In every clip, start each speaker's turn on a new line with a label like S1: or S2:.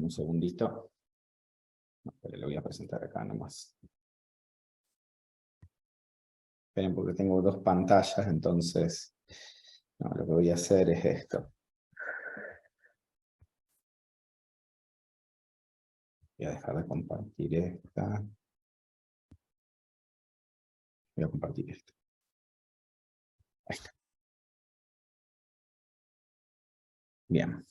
S1: Esperen un segundito. No, pero lo voy a presentar acá nomás. Esperen porque tengo dos pantallas, entonces no, lo que voy a hacer es esto. Voy a dejar de compartir esta. Voy a compartir esto. Ahí está. Bien.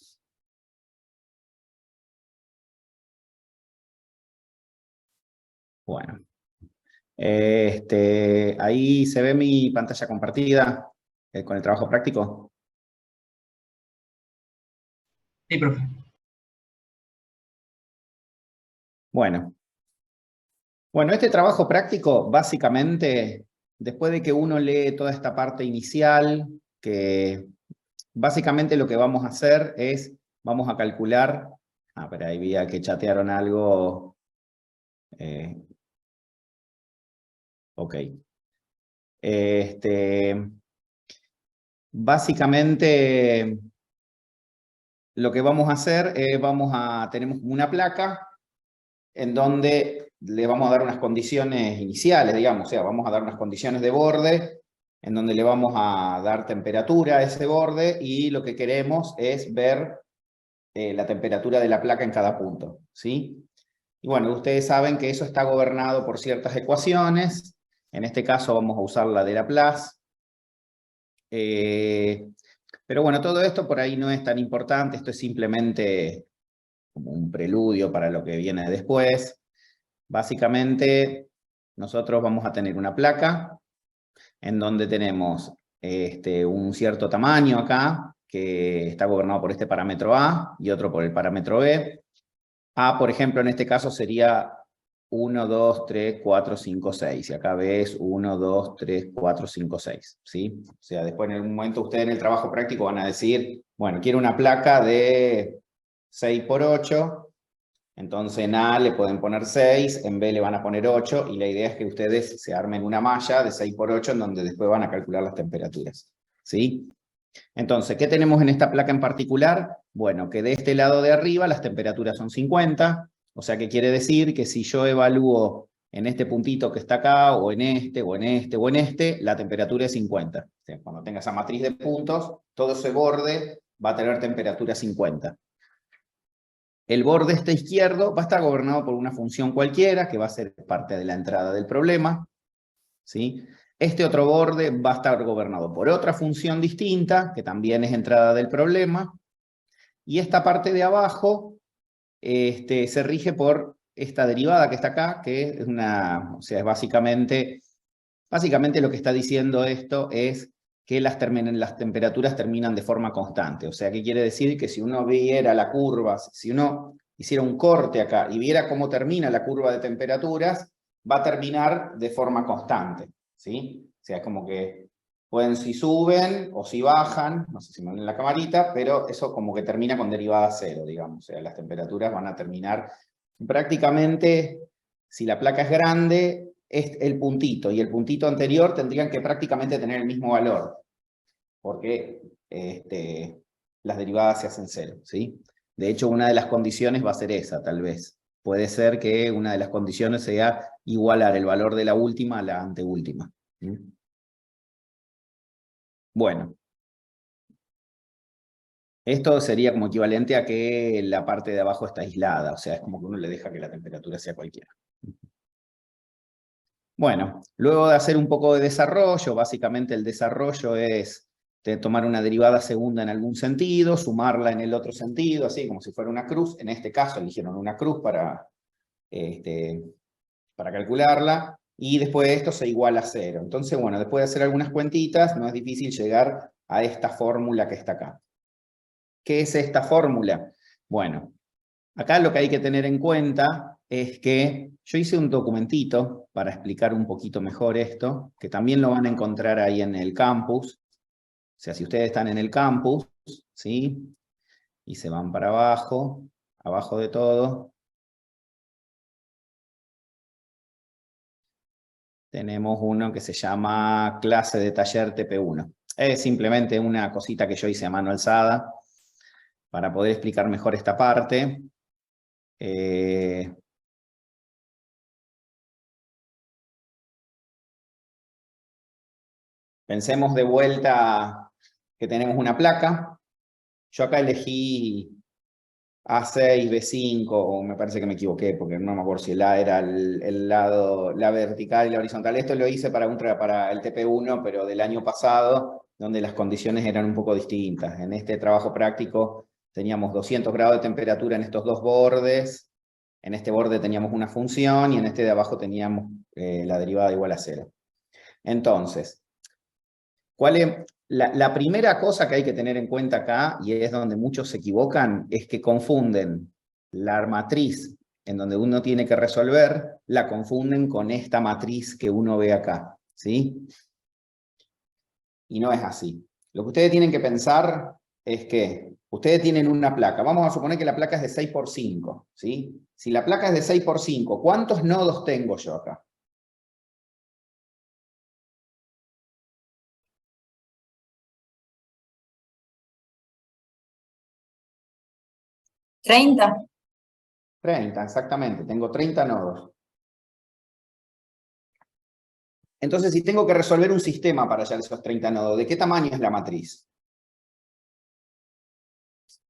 S1: Bueno. Ahí se ve mi pantalla compartida con el trabajo práctico.
S2: Sí, profe.
S1: Bueno, este trabajo práctico, básicamente, después de que uno lee toda esta parte inicial, que básicamente lo que vamos a hacer es, vamos a calcular, pero ahí vi que chatearon algo, ok. Básicamente, lo que vamos a hacer es, tenemos una placa, en donde le vamos a dar unas condiciones iniciales, digamos, o sea, vamos a dar unas condiciones de borde, en donde le vamos a dar temperatura a ese borde, y lo que queremos es ver la temperatura de la placa en cada punto, ¿sí? Y bueno, ustedes saben que eso está gobernado por ciertas ecuaciones, en este caso vamos a usar la de Laplace, pero bueno, todo esto por ahí no es tan importante, esto es simplemente como un preludio para lo que viene después. Básicamente, nosotros vamos a tener una placa en donde tenemos un cierto tamaño acá, que está gobernado por este parámetro A y otro por el parámetro B. A, por ejemplo, en este caso sería 1, 2, 3, 4, 5, 6. Y acá B es 1, 2, 3, 4, 5, 6. ¿Sí? O sea, después en algún momento ustedes en el trabajo práctico van a decir, bueno, quiero una placa de 6 por 8. Entonces en A le pueden poner 6, en B le van a poner 8, y la idea es que ustedes se armen una malla de 6 por 8 en donde después van a calcular las temperaturas. ¿Sí? Entonces, ¿qué tenemos en esta placa en particular? Bueno, que de este lado de arriba las temperaturas son 50, o sea que quiere decir que si yo evalúo en este puntito que está acá, o en este, o en este, o en este, la temperatura es 50. O sea, cuando tenga esa matriz de puntos, todo ese borde va a tener temperatura 50. El borde este izquierdo va a estar gobernado por una función cualquiera, que va a ser parte de la entrada del problema, ¿sí? Este otro borde va a estar gobernado por otra función distinta, que también es entrada del problema, y esta parte de abajo se rige por esta derivada que está acá, que es o sea, es básicamente lo que está diciendo esto es que las temperaturas terminan de forma constante. O sea, ¿qué quiere decir? Que si uno viera la curva, si uno hiciera un corte acá y viera cómo termina la curva de temperaturas, va a terminar de forma constante, ¿sí? O sea, es como que pueden si suben o si bajan, no sé si me ven en la camarita, pero eso como que termina con derivada cero, digamos. O sea, las temperaturas van a terminar prácticamente, si la placa es grande, es el puntito y el puntito anterior tendrían que prácticamente tener el mismo valor, porque las derivadas se hacen cero, ¿sí? De hecho, una de las condiciones va a ser esa, tal vez. Puede ser que una de las condiciones sea igualar el valor de la última a la anteúltima. ¿Sí? Bueno. Esto sería como equivalente a que la parte de abajo está aislada, o sea, es como que uno le deja que la temperatura sea cualquiera. Bueno, luego de hacer un poco de desarrollo, básicamente el desarrollo es tomar una derivada segunda en algún sentido, sumarla en el otro sentido, así como si fuera una cruz. En este caso eligieron una cruz para calcularla, y después de esto se iguala a cero. Entonces, bueno, después de hacer algunas cuentitas, no es difícil llegar a esta fórmula que está acá. ¿Qué es esta fórmula? Bueno, acá lo que hay que tener en cuenta es que yo hice un documentito para explicar un poquito mejor esto, que también lo van a encontrar ahí en el campus. O sea, si ustedes están en el campus, ¿sí? Y se van para abajo, abajo de todo, tenemos uno que se llama clase de taller TP1. Es simplemente una cosita que yo hice a mano alzada para poder explicar mejor esta parte. Pensemos de vuelta que tenemos una placa. Yo acá elegí A6, B5, o me parece que me equivoqué, porque no me acuerdo si el A era el lado, la vertical y la horizontal. Esto lo hice para el TP1, pero del año pasado, donde las condiciones eran un poco distintas. En este trabajo práctico teníamos 200 grados de temperatura en estos dos bordes. En este borde teníamos una función y en este de abajo teníamos la derivada igual a 0. Entonces, ¿cuál es la primera cosa que hay que tener en cuenta acá, y es donde muchos se equivocan, es que confunden la matriz en donde uno tiene que resolver, la confunden con esta matriz que uno ve acá, ¿sí? Y no es así. Lo que ustedes tienen que pensar es que ustedes tienen una placa. Vamos a suponer que la placa es de 6 por 5, ¿sí? Si la placa es de 6 por 5, ¿cuántos nodos tengo yo acá?
S2: 30.
S1: 30, exactamente. Tengo 30 nodos. Entonces, si tengo que resolver un sistema para hallar esos 30 nodos, ¿de qué tamaño es la matriz?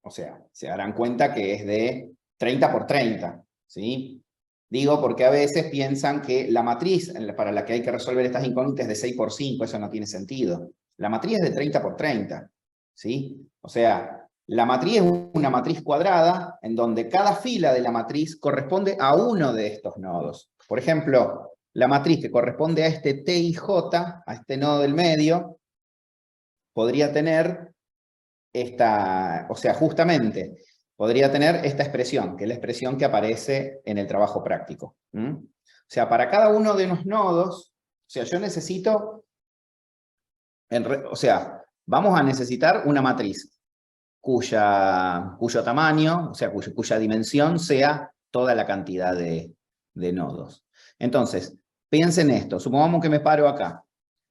S1: O sea, se darán cuenta que es de 30 por 30, ¿sí? Digo porque a veces piensan que la matriz para la que hay que resolver estas incógnitas es de 6 por 5, eso no tiene sentido. La matriz es de 30 por 30, ¿sí? O sea, la matriz es una matriz cuadrada en donde cada fila de la matriz corresponde a uno de estos nodos. Por ejemplo, la matriz que corresponde a este T y J, a este nodo del medio, podría tener o sea, justamente, podría tener esta expresión, que es la expresión que aparece en el trabajo práctico. O sea, para cada uno de los nodos, o sea, yo necesito, o sea, vamos a necesitar una matriz cuyo tamaño, o sea, cuya dimensión sea toda la cantidad de nodos. Entonces, piensen esto, supongamos que me paro acá.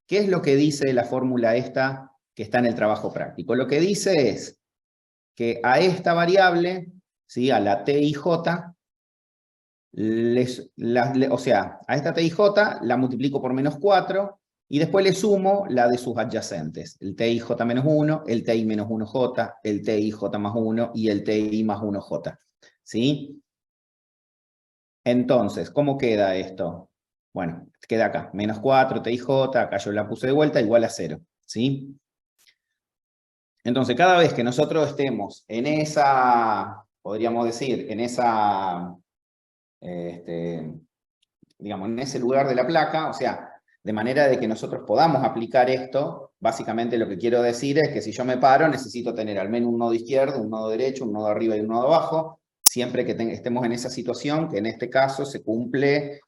S1: ¿Qué es lo que dice la fórmula esta que está en el trabajo práctico? Lo que dice es que a esta variable, ¿sí? A la t y j, o sea, a esta t y j la multiplico por menos 4 y después le sumo la de sus adyacentes. El t y j menos 1, el t y menos 1j, el t y j más 1 y el t y más 1j. ¿Sí? Entonces, ¿cómo queda esto? Bueno, queda acá, menos 4 t y j, acá yo la puse de vuelta, igual a 0. ¿Sí? Entonces, cada vez que nosotros estemos en esa, podríamos decir, en esa, digamos, en ese lugar de la placa, o sea, de manera de que nosotros podamos aplicar esto, básicamente lo que quiero decir es que si yo me paro, necesito tener al menos un nodo izquierdo, un nodo derecho, un nodo arriba y un nodo abajo, siempre que estemos en esa situación, que en este caso se cumple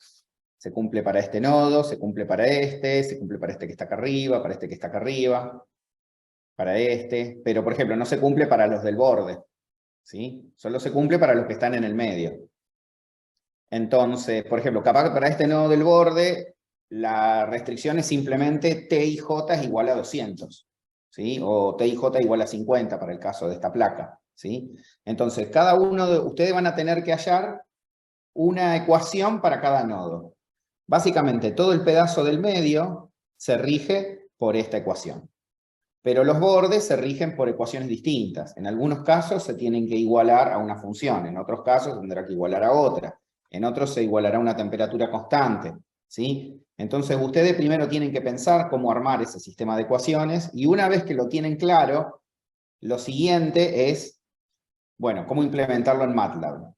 S1: para este nodo, se cumple para este, se cumple para este que está acá arriba, para este que está acá arriba, para este, pero por ejemplo no se cumple para los del borde, ¿sí? Solo se cumple para los que están en el medio. Entonces, por ejemplo, capaz que para este nodo del borde, la restricción es simplemente t y j es igual a 200, ¿sí? O t y j igual a 50 para el caso de esta placa, ¿sí? Entonces, cada uno de ustedes van a tener que hallar una ecuación para cada nodo. Básicamente, todo el pedazo del medio se rige por esta ecuación. Pero los bordes se rigen por ecuaciones distintas. En algunos casos se tienen que igualar a una función, en otros casos tendrá que igualar a otra, en otros se igualará a una temperatura constante, ¿sí? Entonces ustedes primero tienen que pensar cómo armar ese sistema de ecuaciones, y una vez que lo tienen claro, lo siguiente es, bueno, cómo implementarlo en MATLAB.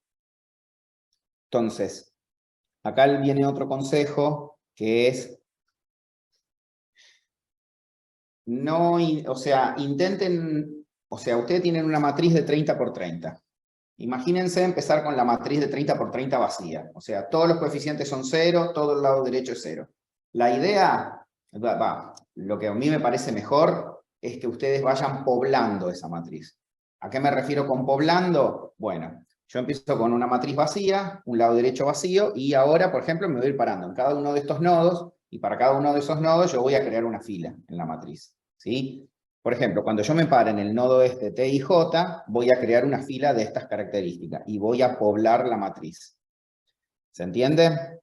S1: Entonces, acá viene otro consejo, que es no, o sea, intenten, o sea, ustedes tienen una matriz de 30 por 30. Imagínense empezar con la matriz de 30 por 30 vacía. O sea, todos los coeficientes son 0, todo el lado derecho es 0. La idea, lo que a mí me parece mejor, es que ustedes vayan poblando esa matriz. ¿A qué me refiero con poblando? Bueno, yo empiezo con una matriz vacía, un lado derecho vacío, y ahora, por ejemplo, me voy a ir parando en cada uno de estos nodos, y para cada uno de esos nodos yo voy a crear una fila en la matriz, ¿sí? Por ejemplo, cuando yo me pare en el nodo este T y J, voy a crear una fila de estas características y voy a poblar la matriz. ¿Se entiende?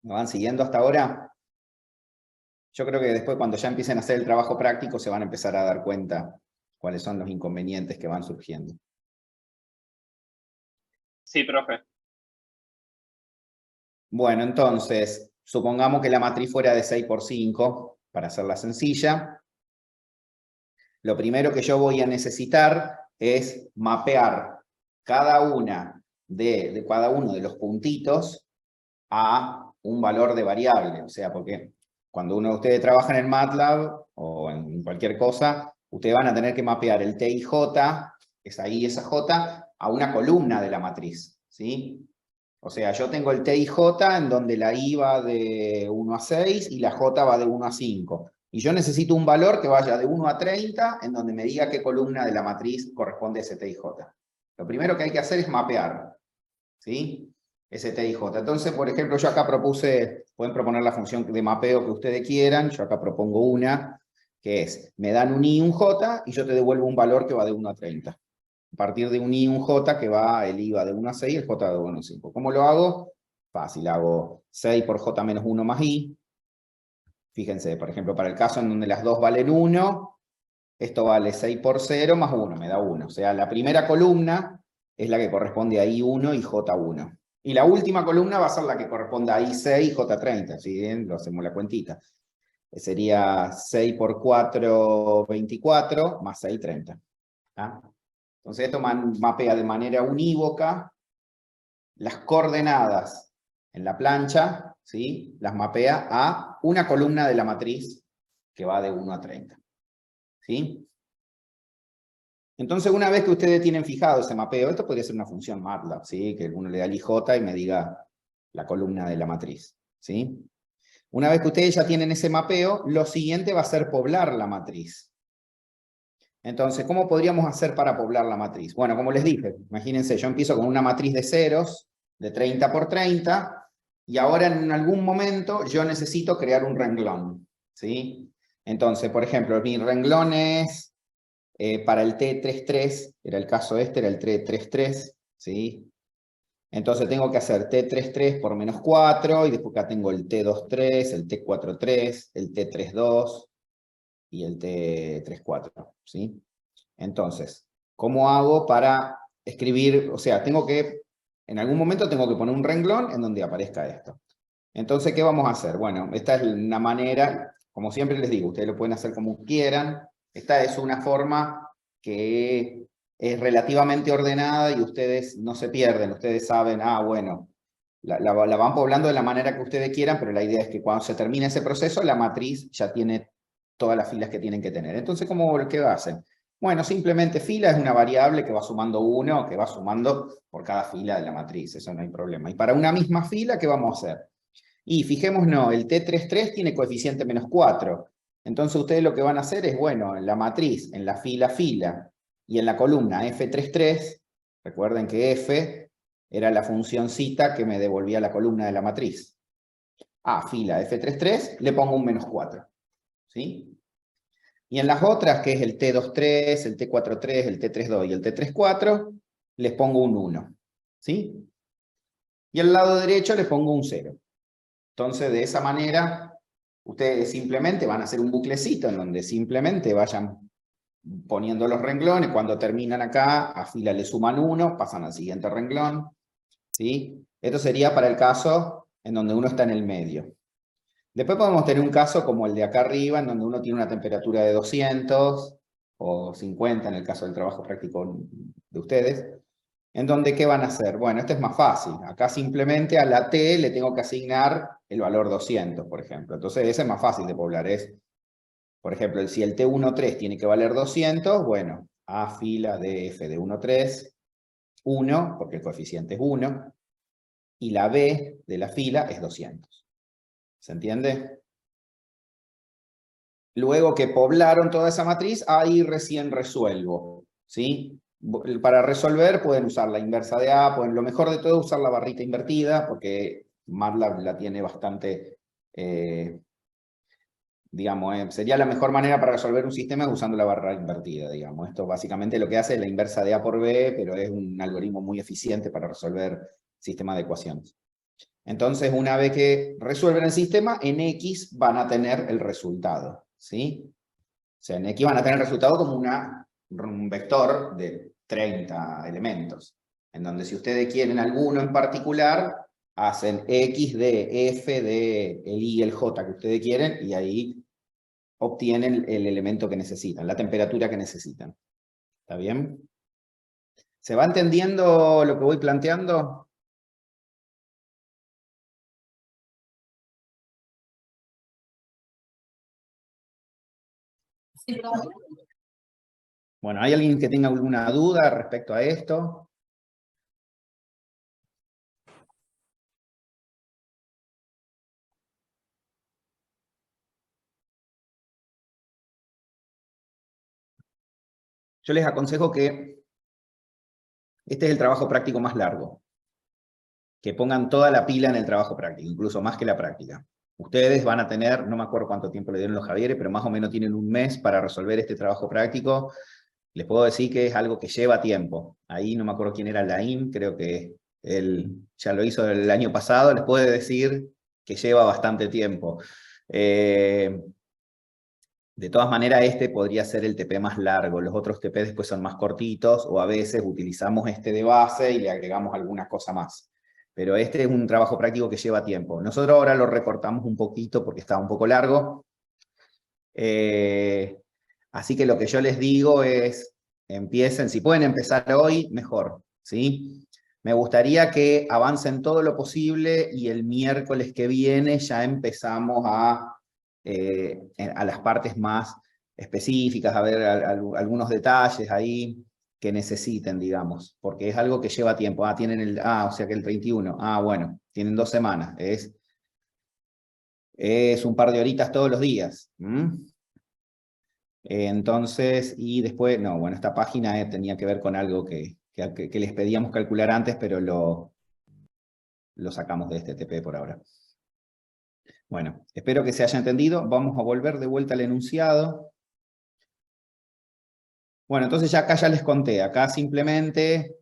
S1: ¿Me van siguiendo hasta ahora? Yo creo que después, cuando ya empiecen a hacer el trabajo práctico, se van a empezar a dar cuenta cuáles son los inconvenientes que van surgiendo.
S2: Sí, profe.
S1: Bueno, entonces, supongamos que la matriz fuera de 6 por 5, para hacerla sencilla. Lo primero que yo voy a necesitar es mapear cada uno de los puntitos a un valor de variable. O sea, porque cuando uno de ustedes trabaja en MATLAB o en cualquier cosa, ustedes van a tener que mapear el T y J, esa I y esa J, a una columna de la matriz, ¿sí? O sea, yo tengo el T y J en donde la I va de 1 a 6 y la J va de 1 a 5. Y yo necesito un valor que vaya de 1 a 30 en donde me diga qué columna de la matriz corresponde a ese T y J. Lo primero que hay que hacer es mapear, ¿sí? Ese T y J. Entonces, por ejemplo, yo acá propuse, pueden proponer la función de mapeo que ustedes quieran, yo acá propongo una, que es, me dan un I y un J y yo te devuelvo un valor que va de 1 a 30. A partir de un I y un J, que va, el I va de 1 a 6 y el J de 1 a 5. ¿Cómo lo hago? Fácil, hago 6 por J menos 1 más I. Fíjense, por ejemplo, para el caso en donde las dos valen 1, esto vale 6 por 0 más 1, me da 1. O sea, la primera columna es la que corresponde a I1 y J1. Y la última columna va a ser la que corresponde a I6 y J30, ¿sí? Bien, lo hacemos la cuentita. Sería 6 por 4, 24, más 6, 30. ¿Ah? Entonces esto mapea de manera unívoca las coordenadas en la plancha, ¿sí? Las mapea a una columna de la matriz que va de 1 a 30. ¿Sí? Entonces, una vez que ustedes tienen fijado ese mapeo, esto podría ser una función MATLAB, ¿sí? Que uno le da el IJ y me diga la columna de la matriz, ¿sí? Una vez que ustedes ya tienen ese mapeo, lo siguiente va a ser poblar la matriz. Entonces, ¿cómo podríamos hacer para poblar la matriz? Bueno, como les dije, imagínense, yo empiezo con una matriz de ceros, de 30 por 30, y ahora en algún momento yo necesito crear un renglón, ¿sí? Entonces, por ejemplo, mi renglón es para el T33, era el caso este, era el T33, ¿sí? Entonces tengo que hacer T33 por menos 4, y después acá tengo el T23, el T43, el T32 y el T34, ¿sí? Entonces, ¿cómo hago para escribir? O sea, en algún momento tengo que poner un renglón en donde aparezca esto. Entonces, ¿qué vamos a hacer? Bueno, esta es una manera, como siempre les digo, ustedes lo pueden hacer como quieran. Esta es una forma que es relativamente ordenada y ustedes no se pierden. Ustedes saben, bueno, la van poblando de la manera que ustedes quieran, pero la idea es que cuando se termine ese proceso, la matriz ya tiene todas las filas que tienen que tener. Entonces, ¿qué hacen? Bueno, simplemente fila es una variable que va sumando 1, que va sumando por cada fila de la matriz, eso no hay problema. Y para una misma fila, ¿qué vamos a hacer? Y fijémonos, el T33 tiene coeficiente menos 4. Entonces ustedes lo que van a hacer es, bueno, en la matriz, en la fila, y en la columna F33, recuerden que F era la funcioncita que me devolvía la columna de la matriz. A fila F33, le pongo un menos 4. ¿Sí? Y en las otras, que es el T23, el T43, el T32 y el T34, les pongo un 1. ¿Sí? Y al lado derecho les pongo un 0. Entonces, de esa manera, ustedes simplemente van a hacer un buclecito en donde simplemente vayan poniendo los renglones. Cuando terminan acá, a fila le suman 1, pasan al siguiente renglón. ¿Sí? Esto sería para el caso en donde uno está en el medio. Después podemos tener un caso como el de acá arriba, en donde uno tiene una temperatura de 200 o 50 en el caso del trabajo práctico de ustedes. En donde, ¿qué van a hacer? Bueno, esto es más fácil. Acá simplemente a la T le tengo que asignar el valor 200, por ejemplo. Entonces ese es más fácil de poblar. Por ejemplo, si el T13 tiene que valer 200, bueno, A fila de F de 13, 1, porque el coeficiente es 1, y la B de la fila es 200. ¿Se entiende? Luego que poblaron toda esa matriz, ahí recién resuelvo, ¿sí? Para resolver pueden usar la inversa de A, lo mejor de todo es usar la barrita invertida, porque MATLAB la tiene bastante, digamos, sería la mejor manera para resolver un sistema usando la barra invertida, digamos. Esto básicamente lo que hace es la inversa de A por B, pero es un algoritmo muy eficiente para resolver sistemas de ecuaciones. Entonces, una vez que resuelven el sistema, en X van a tener el resultado, ¿sí? O sea, en X van a tener el resultado como un vector de 30 elementos, en donde si ustedes quieren alguno en particular, hacen X de F de el Y y el J que ustedes quieren, y ahí obtienen el elemento que necesitan, la temperatura que necesitan. ¿Está bien? ¿Se va entendiendo lo que voy planteando? Bueno, ¿hay alguien que tenga alguna duda respecto a esto? Yo les aconsejo que este es el trabajo práctico más largo. Que pongan toda la pila en el trabajo práctico, incluso más que la práctica. Ustedes van a tener, no me acuerdo cuánto tiempo le dieron los Javieres, pero más o menos tienen un mes para resolver este trabajo práctico. Les puedo decir que es algo que lleva tiempo. Ahí no me acuerdo quién era Laín, creo que él ya lo hizo el año pasado, les puede decir que lleva bastante tiempo. De todas maneras, este podría ser el TP más largo. Los otros TP después son más cortitos, o a veces utilizamos este de base y le agregamos alguna cosa más. Pero este es un trabajo práctico que lleva tiempo. Nosotros ahora lo recortamos un poquito porque está un poco largo. Así que lo que yo les digo es, empiecen, si pueden empezar hoy, mejor, ¿sí? Me gustaría que avancen todo lo posible y el miércoles que viene ya empezamos a las partes más específicas, a ver algunos detalles ahí que necesiten, digamos, porque es algo que lleva tiempo. Tienen o sea que el 31, bueno, tienen 2 semanas, es un par de horitas todos los días. Entonces, y después, no, bueno, esta página tenía que ver con algo que les pedíamos calcular antes, pero lo sacamos de este TP por ahora. Bueno, espero que se haya entendido. Vamos a volver de vuelta al enunciado. Bueno, entonces ya acá ya les conté. Acá simplemente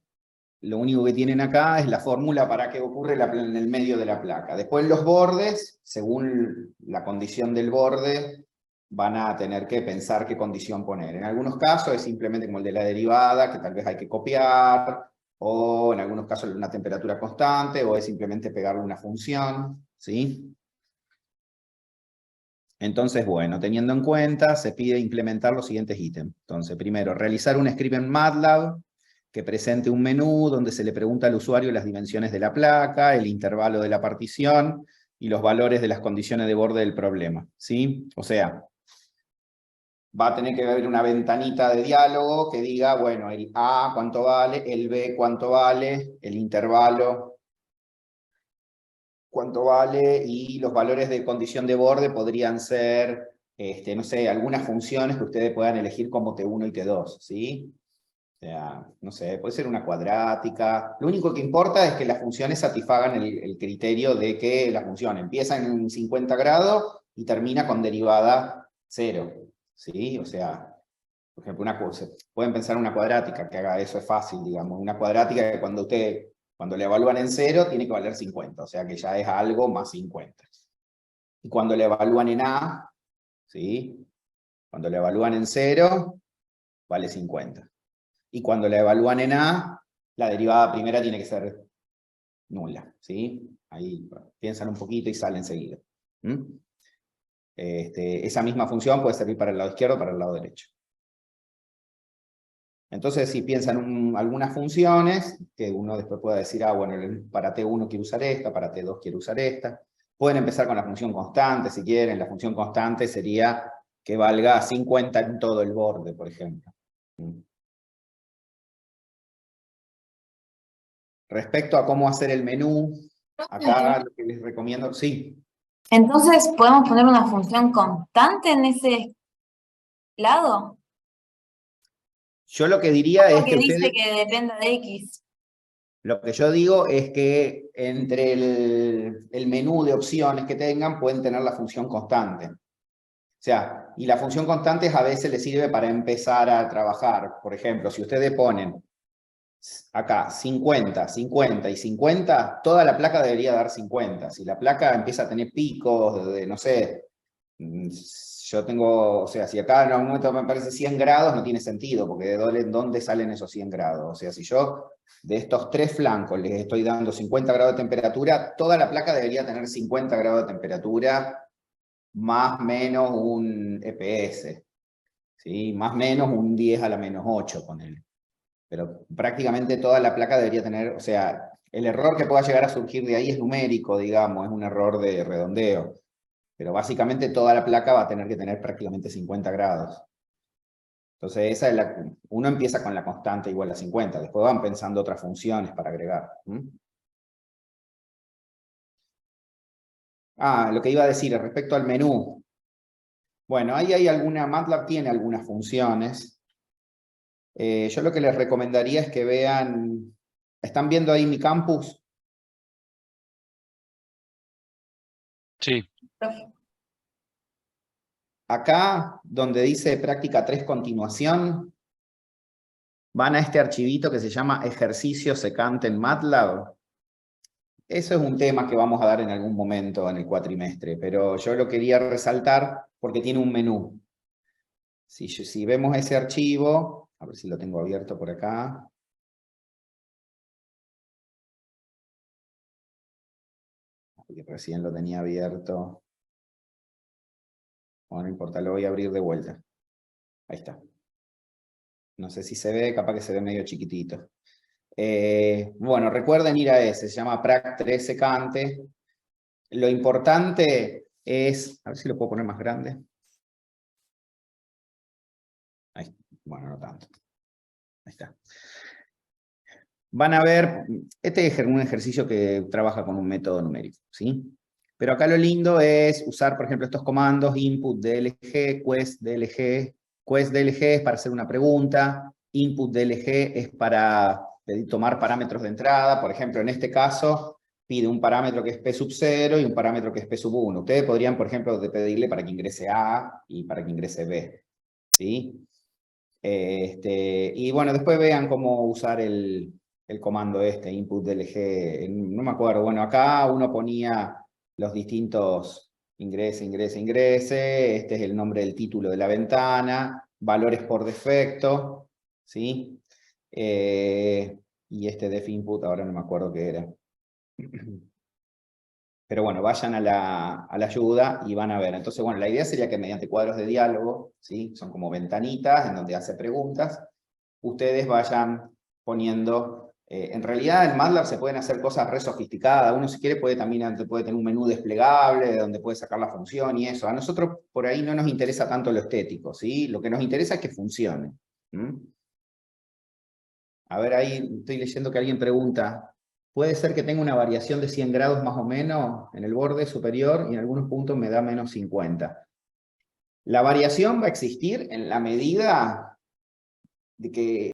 S1: lo único que tienen acá es la fórmula para qué ocurre en el medio de la placa. Después los bordes, según la condición del borde, van a tener que pensar qué condición poner. En algunos casos es simplemente como el de la derivada, que tal vez hay que copiar, o en algunos casos una temperatura constante, o es simplemente pegarle una función, ¿sí? Entonces, bueno, teniendo en cuenta, se pide implementar los siguientes ítems. Entonces, primero, realizar un script en MATLAB que presente un menú donde se le pregunta al usuario las dimensiones de la placa, el intervalo de la partición y los valores de las condiciones de borde del problema, ¿sí? O sea, va a tener que haber una ventanita de diálogo que diga, bueno, el A cuánto vale, el B cuánto vale, el intervalo cuánto vale, y los valores de condición de borde podrían ser, no sé, algunas funciones que ustedes puedan elegir como T1 y T2, ¿sí? O sea, no sé, puede ser una cuadrática. Lo único que importa es que las funciones satisfagan el criterio de que la función empieza en 50 grados y termina con derivada 0, ¿sí? O sea, por ejemplo, una cosa, pueden pensar una cuadrática que haga eso, es fácil, digamos. Una cuadrática que cuando le evalúan en 0, tiene que valer 50, o sea que ya es algo más 50. Y cuando le evalúan en A, ¿sí? Cuando le evalúan en 0, vale 50. Y cuando la evalúan en A, la derivada primera tiene que ser nula, ¿sí? Ahí piensan un poquito y sale enseguida. Esa misma función puede servir para el lado izquierdo o para el lado derecho. Entonces, si piensan algunas funciones, que uno después pueda decir, bueno, para T1 quiero usar esta, para T2 quiero usar esta. Pueden empezar con la función constante, si quieren. La función constante sería que valga 50 en todo el borde, por ejemplo. Respecto a cómo hacer el menú, acá lo que les recomiendo, sí.
S2: Entonces, ¿podemos poner una función constante en ese lado?
S1: Yo lo que diría es que
S2: Porque dice
S1: ustedes...
S2: que dependa de X.
S1: Lo que yo digo es que entre el menú de opciones que tengan pueden tener la función constante. O sea, y la función constante a veces les sirve para empezar a trabajar. Por ejemplo, si ustedes ponen acá 50, 50 y 50, toda la placa debería dar 50. Si la placa empieza a tener picos de, no sé, yo tengo, o sea, si acá en algún momento me parece 100 grados, no tiene sentido, porque ¿de dónde salen esos 100 grados? O sea, si yo de estos tres flancos les estoy dando 50 grados de temperatura, toda la placa debería tener 50 grados de temperatura, más o menos un EPS, ¿sí? Más o menos un 10 a la menos 8, ponele. Pero prácticamente toda la placa debería tener, o sea, el error que pueda llegar a surgir de ahí es numérico, digamos, es un error de redondeo. Pero básicamente toda la placa va a tener que tener prácticamente 50 grados. Entonces esa es uno empieza con la constante igual a 50, después van pensando otras funciones para agregar. Ah, lo que iba a decir respecto al menú. Bueno, ahí hay MATLAB tiene algunas funciones. Yo lo que les recomendaría es que vean, ¿están viendo ahí mi campus?
S3: Sí.
S1: Acá, donde dice práctica 3 continuación, van a este archivito que se llama ejercicio secante en MATLAB. Eso es un tema que vamos a dar en algún momento en el cuatrimestre, pero yo lo quería resaltar porque tiene un menú. Si vemos ese archivo, a ver si lo tengo abierto por acá. Porque recién lo tenía abierto. Bueno, no importa, lo voy a abrir de vuelta. Ahí está. No sé si se ve, capaz que se ve medio chiquitito. Bueno, recuerden ir a ese, se llama Prac 3 secante. Lo importante es, a ver si lo puedo poner más grande. Ahí, bueno, no tanto. Ahí está. Van a ver, este es un ejercicio que trabaja con un método numérico, ¿sí? Pero acá lo lindo es usar, por ejemplo, estos comandos, input DLG, quest DLG. Quest DLG es para hacer una pregunta, input DLG es para tomar parámetros de entrada. Por ejemplo, en este caso, pide un parámetro que es P sub 0 y un parámetro que es P sub 1. Ustedes podrían, por ejemplo, pedirle para que ingrese A y para que ingrese B, ¿sí? Y bueno, después vean cómo usar el comando input DLG, no me acuerdo, bueno, acá uno ponía los distintos ingrese, este es el nombre del título de la ventana, valores por defecto, ¿sí? Y este def input, ahora no me acuerdo qué era. Pero bueno, vayan a la ayuda y van a ver. Entonces, bueno, la idea sería que mediante cuadros de diálogo, ¿sí? Son como ventanitas en donde hace preguntas, ustedes vayan poniendo... en realidad en MATLAB se pueden hacer cosas re sofisticadas. Uno si quiere puede tener un menú desplegable donde puede sacar la función y eso. A nosotros por ahí no nos interesa tanto lo estético, ¿sí? Lo que nos interesa es que funcione. A ver, ahí estoy leyendo que alguien pregunta... Puede ser que tenga una variación de 100 grados más o menos en el borde superior y en algunos puntos me da menos 50. La variación va a existir en la medida de que